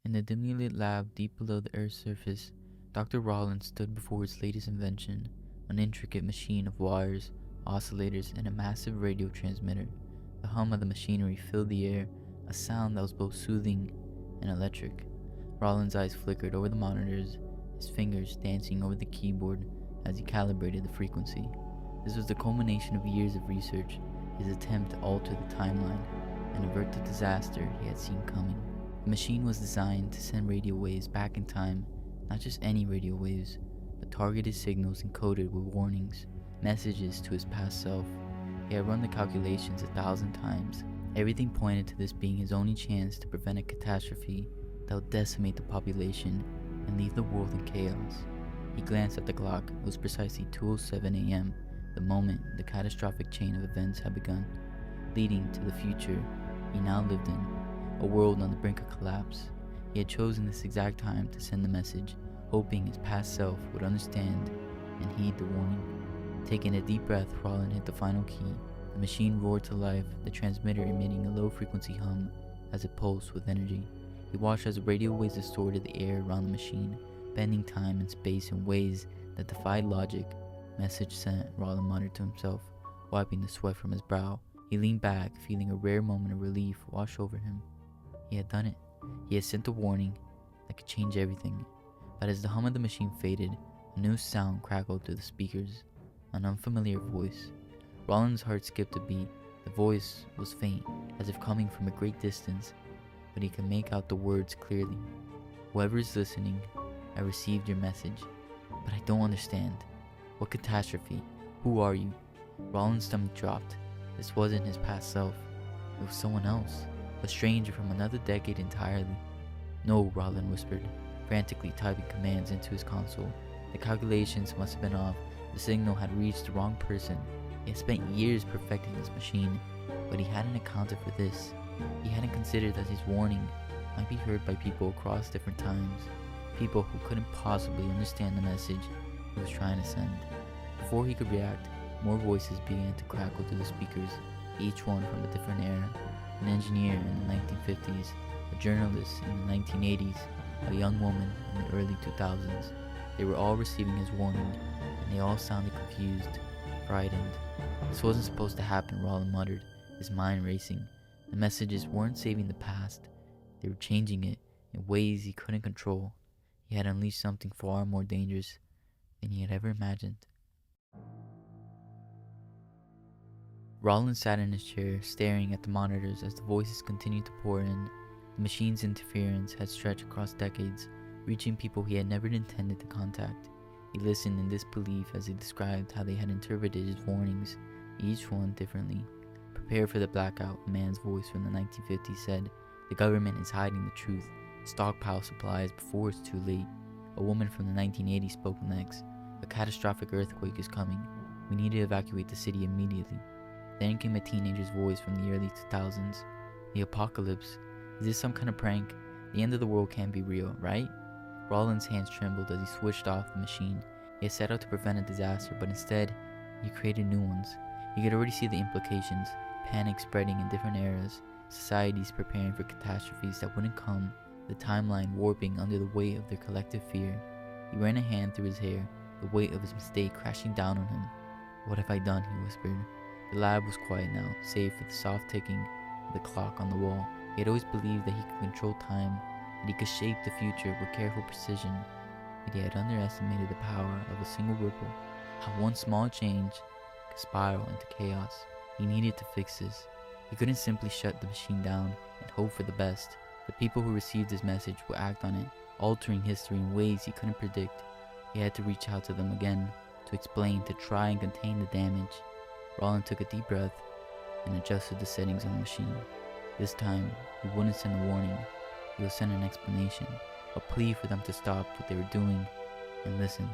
In the dimly lit lab deep below the Earth's surface, Dr. Rollins stood before his latest invention, an intricate machine of wires, oscillators, and a massive radio transmitter. The hum of the machinery filled the air, a sound that was both soothing and electric. Rollins' eyes flickered over the monitors, his fingers dancing over the keyboard as he calibrated the frequency. This was the culmination of years of research, his attempt to alter the timeline and avert the disaster he had seen coming. The machine was designed to send radio waves back in time, not just any radio waves, but targeted signals encoded with warnings, messages to his past self. He had run the calculations 1,000 times. Everything pointed to this being his only chance to prevent a catastrophe that would decimate the population and leave the world in chaos. He glanced at the clock. It was precisely 2:07 a.m., the moment the catastrophic chain of events had begun, leading to the future he now lived in, a world on the brink of collapse. He had chosen this exact time to send the message, hoping his past self would understand and heed the warning. Taking a deep breath, Rollin hit the final key. The machine roared to life, the transmitter emitting a low-frequency hum as it pulsed with energy. He watched as the radio waves distorted the air around the machine, bending time and space in ways that defied logic. Message sent, Rollin muttered to himself, wiping the sweat from his brow. He leaned back, feeling a rare moment of relief wash over him. He had done it. He had sent a warning that could change everything. But as the hum of the machine faded, a new sound crackled through the speakers, an unfamiliar voice. Rollin's heart skipped a beat. The voice was faint, as if coming from a great distance, but he could make out the words clearly. Whoever is listening, I received your message, but I don't understand. What catastrophe? Who are you? Rollin's stomach dropped. This wasn't his past self. It was someone else, a stranger from another decade entirely. No, Rollin whispered, frantically typing commands into his console. The calculations must have been off. The signal had reached the wrong person. He had spent years perfecting this machine, but he hadn't accounted for this. He hadn't considered that his warning might be heard by people across different times, people who couldn't possibly understand the message he was trying to send. Before he could react, more voices began to crackle through the speakers, each one from a different era. An engineer in the 1950s, a journalist in the 1980s, a young woman in the early 2000s. They were all receiving his warning, and they all sounded confused, frightened. This wasn't supposed to happen, Rollin muttered, his mind racing. The messages weren't saving the past, they were changing it in ways he couldn't control. He had unleashed something far more dangerous than he had ever imagined. Rollins sat in his chair, staring at the monitors as the voices continued to pour in. The machine's interference had stretched across decades, reaching people he had never intended to contact. He listened in disbelief as he described how they had interpreted his warnings, each one differently. Prepare for the blackout, a man's voice from the 1950s said. The government is hiding the truth. Stockpile supplies before it's too late. A woman from the 1980s spoke next. A catastrophic earthquake is coming. We need to evacuate the city immediately. Then came a teenager's voice from the early 2000s. The apocalypse? Is this some kind of prank? The end of the world can't be real, right? Rollin's hands trembled as he switched off the machine. He had set out to prevent a disaster, but instead, he created new ones. He could already see the implications, panic spreading in different eras, societies preparing for catastrophes that wouldn't come, the timeline warping under the weight of their collective fear. He ran a hand through his hair, the weight of his mistake crashing down on him. What have I done? He whispered. The lab was quiet now, save for the soft ticking of the clock on the wall. He had always believed that he could control time, that he could shape the future with careful precision, but he had underestimated the power of a single ripple, how one small change could spiral into chaos. He needed to fix this. He couldn't simply shut the machine down and hope for the best. The people who received his message would act on it, altering history in ways he couldn't predict. He had to reach out to them again, to explain, to try and contain the damage. Rollin took a deep breath and adjusted the settings on the machine. This time, he wouldn't send a warning. He would send an explanation, a plea for them to stop what they were doing and listen.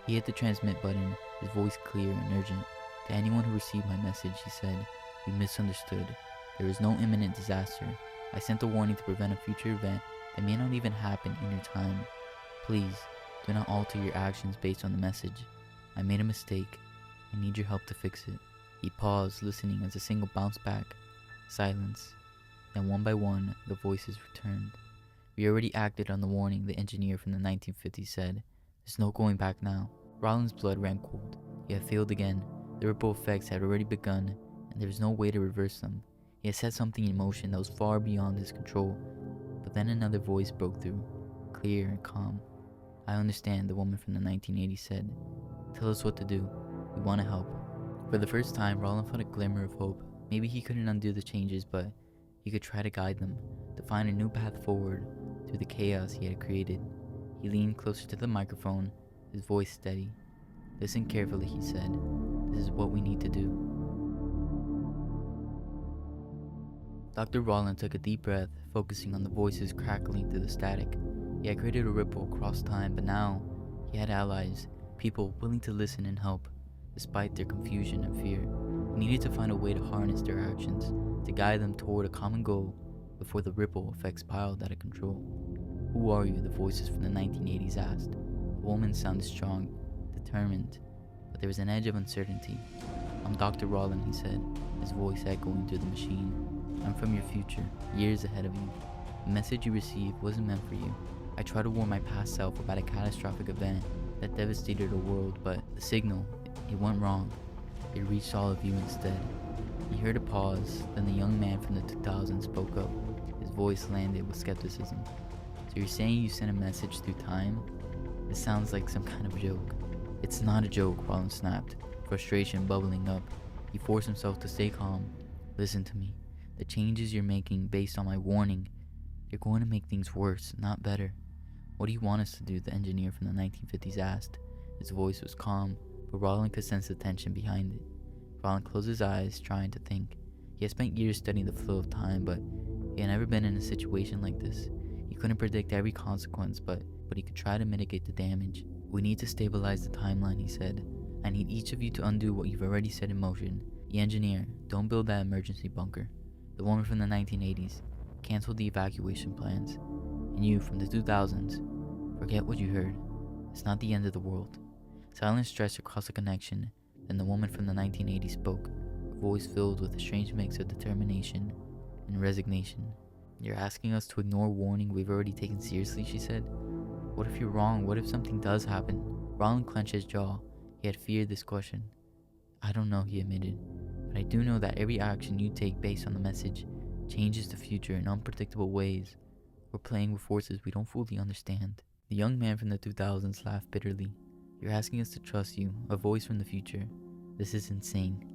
He hit the transmit button, his voice clear and urgent. To anyone who received my message, he said, "You misunderstood. There is no imminent disaster. I sent a warning to prevent a future event that may not even happen in your time. Please, do not alter your actions based on the message. I made a mistake. I need your help to fix it." He paused, listening as a signal bounced back. Silence. Then one by one, the voices returned. We already acted on the warning, the engineer from the 1950s said. There's no going back now. Rollins' blood ran cold. He had failed again. The ripple effects had already begun, and there was no way to reverse them. He had set something in motion that was far beyond his control. But then another voice broke through, clear and calm. I understand, the woman from the 1980s said. Tell us what to do. We want to help. For the first time, Rollin felt a glimmer of hope. Maybe he couldn't undo the changes, but he could try to guide them, to find a new path forward through the chaos he had created. He leaned closer to the microphone, his voice steady. Listen carefully, he said. This is what we need to do. Dr. Rollin took a deep breath, focusing on the voices crackling through the static. He had created a ripple across time, but now he had allies, people willing to listen and help, despite their confusion and fear. He needed to find a way to harness their actions, to guide them toward a common goal before the ripple effects spiraled out of control. Who are you? The voices from the 1980s asked. The woman sounded strong, determined, but there was an edge of uncertainty. I'm Dr. Rollin, he said, his voice echoing through the machine. I'm from your future, years ahead of you. The message you received wasn't meant for you. I tried to warn my past self about a catastrophic event that devastated the world, but the signal, it went wrong. It reached all of you instead. He heard a pause, then the young man from the 2000s spoke up. His voice landed with skepticism. So you're saying you sent a message through time? This sounds like some kind of joke. It's not a joke, Rollin snapped, frustration bubbling up. He forced himself to stay calm. Listen to me. The changes you're making based on my warning, you're going to make things worse, not better. What do you want us to do? The engineer from the 1950s asked. His voice was calm, but Rollin could sense the tension behind it. Rollin closed his eyes, trying to think. He had spent years studying the flow of time, but he had never been in a situation like this. He couldn't predict every consequence, but he could try to mitigate the damage. We need to stabilize the timeline, he said. I need each of you to undo what you've already set in motion. The engineer, don't build that emergency bunker. The woman from the 1980s, cancel the evacuation plans. And you from the 2000s, forget what you heard. It's not the end of the world. Silence stretched across the connection. Then the woman from the 1980s spoke, her voice filled with a strange mix of determination and resignation. You're asking us to ignore warning we've already taken seriously, she said. What if you're wrong? What if something does happen? Rollin clenched his jaw. He had feared this question. I don't know, he admitted. But I do know that every action you take based on the message changes the future in unpredictable ways. We're playing with forces we don't fully understand. The young man from the 2000s laughed bitterly. You're asking us to trust you, a voice from the future. This is insane.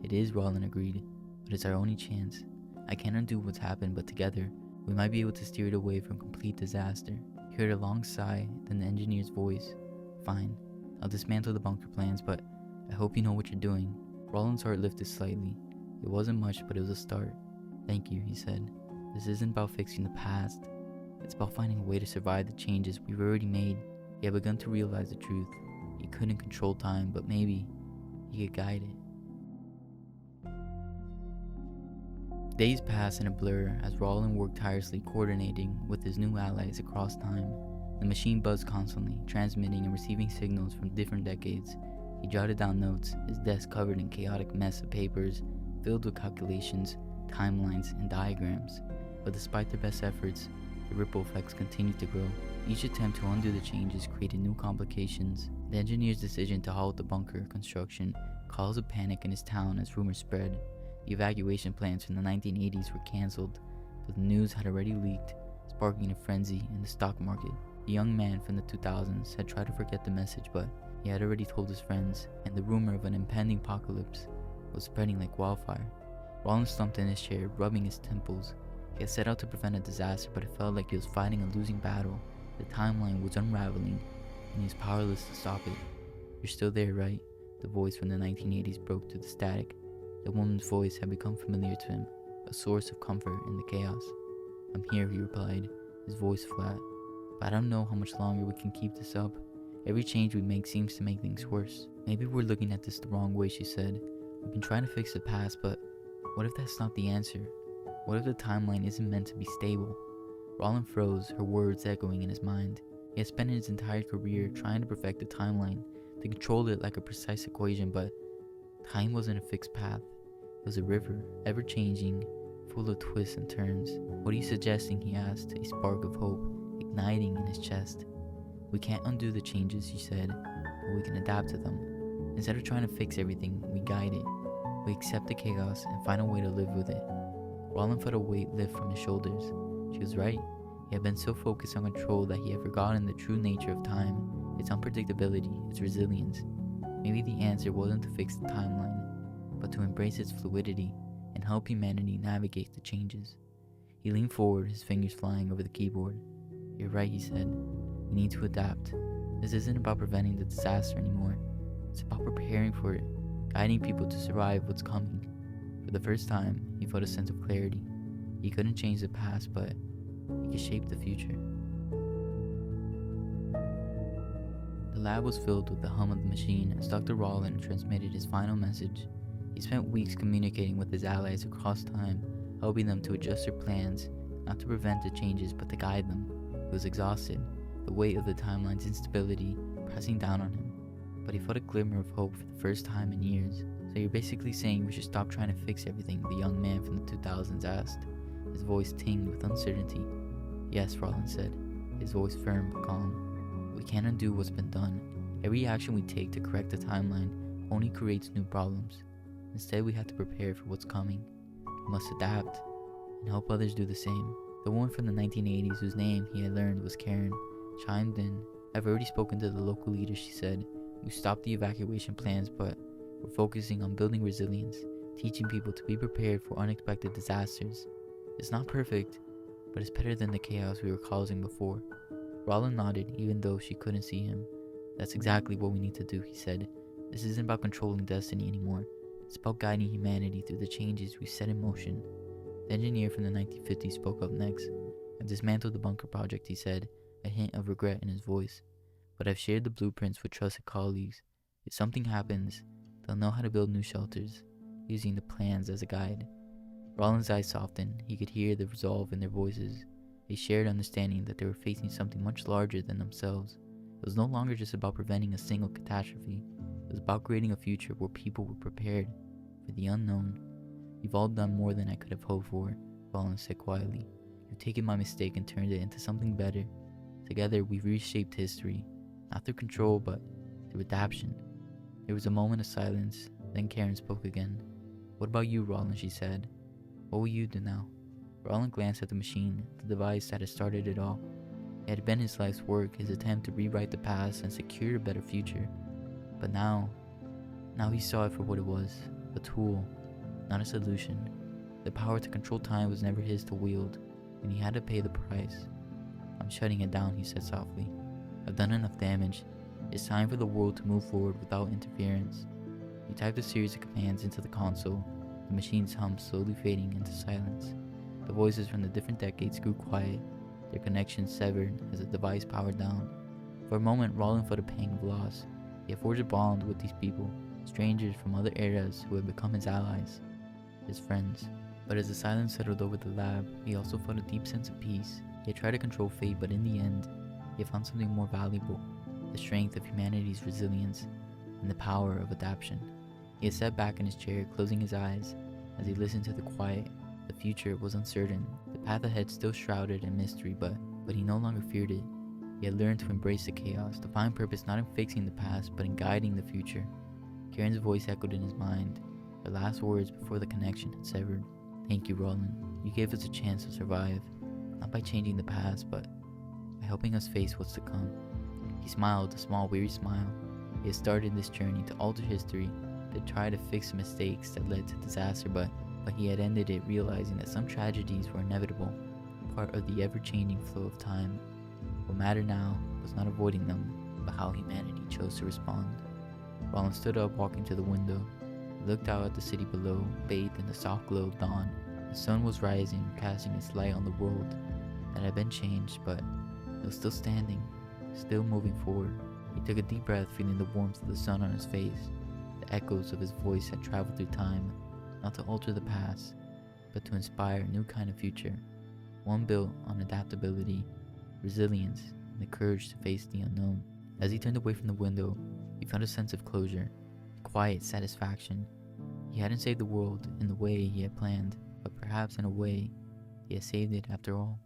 It is, Rollin agreed, but it's our only chance. I can't undo what's happened, but together, we might be able to steer it away from complete disaster. He heard a long sigh, then the engineer's voice. Fine, I'll dismantle the bunker plans, but I hope you know what you're doing. Rollin's heart lifted slightly. It wasn't much, but it was a start. Thank you, he said. This isn't about fixing the past. It's about finding a way to survive the changes we've already made. He had begun to realize the truth. He couldn't control time, but maybe he could guide it. Days passed in a blur as Rollin worked tirelessly coordinating with his new allies across time. The machine buzzed constantly, transmitting and receiving signals from different decades. He jotted down notes, his desk covered in chaotic mess of papers, filled with calculations, timelines, and diagrams. But despite their best efforts, the ripple effects continued to grow. Each attempt to undo the changes created new complications. The engineer's decision to halt the bunker construction caused a panic in his town as rumors spread. The evacuation plans from the 1980s were cancelled, but the news had already leaked, sparking a frenzy in the stock market. The young man from the 2000s had tried to forget the message, but he had already told his friends, and the rumor of an impending apocalypse was spreading like wildfire. Rollin slumped in his chair, rubbing his temples. He had set out to prevent a disaster, but it felt like he was fighting a losing battle. The timeline was unraveling, and he was powerless to stop it. You're still there, right? The voice from the 1980s broke through the static. The woman's voice had become familiar to him, a source of comfort in the chaos. I'm here, he replied, his voice flat. But I don't know how much longer we can keep this up. Every change we make seems to make things worse. Maybe we're looking at this the wrong way, she said. We've been trying to fix the past, but what if that's not the answer? What if the timeline isn't meant to be stable? Rollin froze, her words echoing in his mind. He had spent his entire career trying to perfect the timeline, to control it like a precise equation, but time wasn't a fixed path. It was a river, ever-changing, full of twists and turns. "What are you suggesting?" he asked, a spark of hope igniting in his chest. "We can't undo the changes," she said, "but we can adapt to them. Instead of trying to fix everything, we guide it. We accept the chaos and find a way to live with it." Roland felt a weight lift from his shoulders. She was right. He had been so focused on control that he had forgotten the true nature of time, its unpredictability, its resilience. Maybe the answer wasn't to fix the timeline, but to embrace its fluidity and help humanity navigate the changes. He leaned forward, his fingers flying over the keyboard. "You're right," he said. "We need to adapt. This isn't about preventing the disaster anymore. It's about preparing for it, guiding people to survive what's coming." For the first time, he felt a sense of clarity. He couldn't change the past, but he could shape the future. The lab was filled with the hum of the machine as Dr. Rollin transmitted his final message. He spent weeks communicating with his allies across time, helping them to adjust their plans, not to prevent the changes but to guide them. He was exhausted, the weight of the timeline's instability pressing down on him, but he felt a glimmer of hope for the first time in years. "So you're basically saying we should stop trying to fix everything?" the young man from the 2000s asked, his voice tinged with uncertainty. "Yes," Rollin said, his voice firm but calm. "We can't undo what's been done. Every action we take to correct the timeline only creates new problems. Instead, we have to prepare for what's coming. We must adapt and help others do the same." The woman from the 1980s, whose name he had learned was Karen, chimed in. "I've already spoken to the local leaders," she said. "We stopped the evacuation plans, but we're focusing on building resilience, teaching people to be prepared for unexpected disasters. It's not perfect, but it's better than the chaos we were causing before." Rollin nodded, even though she couldn't see him. "That's exactly what we need to do," he said. "This isn't about controlling destiny anymore. It's about guiding humanity through the changes we set in motion." The engineer from the 1950s spoke up next. "I've dismantled the bunker project," he said, a hint of regret in his voice. "But I've shared the blueprints with trusted colleagues. If something happens, they'll know how to build new shelters, using the plans as a guide." Rollin's eyes softened. He could hear the resolve in their voices, a shared understanding that they were facing something much larger than themselves. It was no longer just about preventing a single catastrophe. It was about creating a future where people were prepared for the unknown. "You've all done more than I could have hoped for," Rollin said quietly. "You've taken my mistake and turned it into something better. Together, we've reshaped history, not through control, but through adaptation." There was a moment of silence, then Karen spoke again. "What about you, Rollin?" she said. "What will you do now?" Rollin glanced at the machine, the device that had started it all. It had been his life's work, his attempt to rewrite the past and secure a better future. But now he saw it for what it was, a tool, not a solution. The power to control time was never his to wield, and he had to pay the price. "I'm shutting it down," he said softly. "I've done enough damage. It's time for the world to move forward without interference." He typed a series of commands into the console, the machine's hum slowly fading into silence. The voices from the different decades grew quiet, their connections severed as the device powered down. For a moment, Rollin felt a pang of loss. He had forged a bond with these people, strangers from other eras who had become his allies, his friends. But as the silence settled over the lab, he also felt a deep sense of peace. He had tried to control fate, but in the end, he had found something more valuable: the strength of humanity's resilience and the power of adaptation. He had sat back in his chair, closing his eyes as he listened to the quiet. The future was uncertain, the path ahead still shrouded in mystery, but he no longer feared it. He had learned to embrace the chaos, to find purpose not in fixing the past, but in guiding the future. Karen's voice echoed in his mind, her last words before the connection had severed. "Thank you, Rollin. You gave us a chance to survive, not by changing the past, but by helping us face what's to come." He smiled, a small, weary smile. He had started this journey to alter history, to try to fix the mistakes that led to disaster, but he had ended it realizing that some tragedies were inevitable, part of the ever-changing flow of time. What mattered now was not avoiding them, but how humanity chose to respond. Rollin stood up, walking to the window. He looked out at the city below, bathed in the soft glow of dawn. The sun was rising, casting its light on the world that had been changed, but it was still standing, still moving forward. He took a deep breath, feeling the warmth of the sun on his face. The echoes of his voice had traveled through time, not to alter the past, but to inspire a new kind of future, one built on adaptability, resilience, and the courage to face the unknown. As he turned away from the window, he found a sense of closure, quiet satisfaction. He hadn't saved the world in the way he had planned, but Perhaps in a way, he has saved it after all.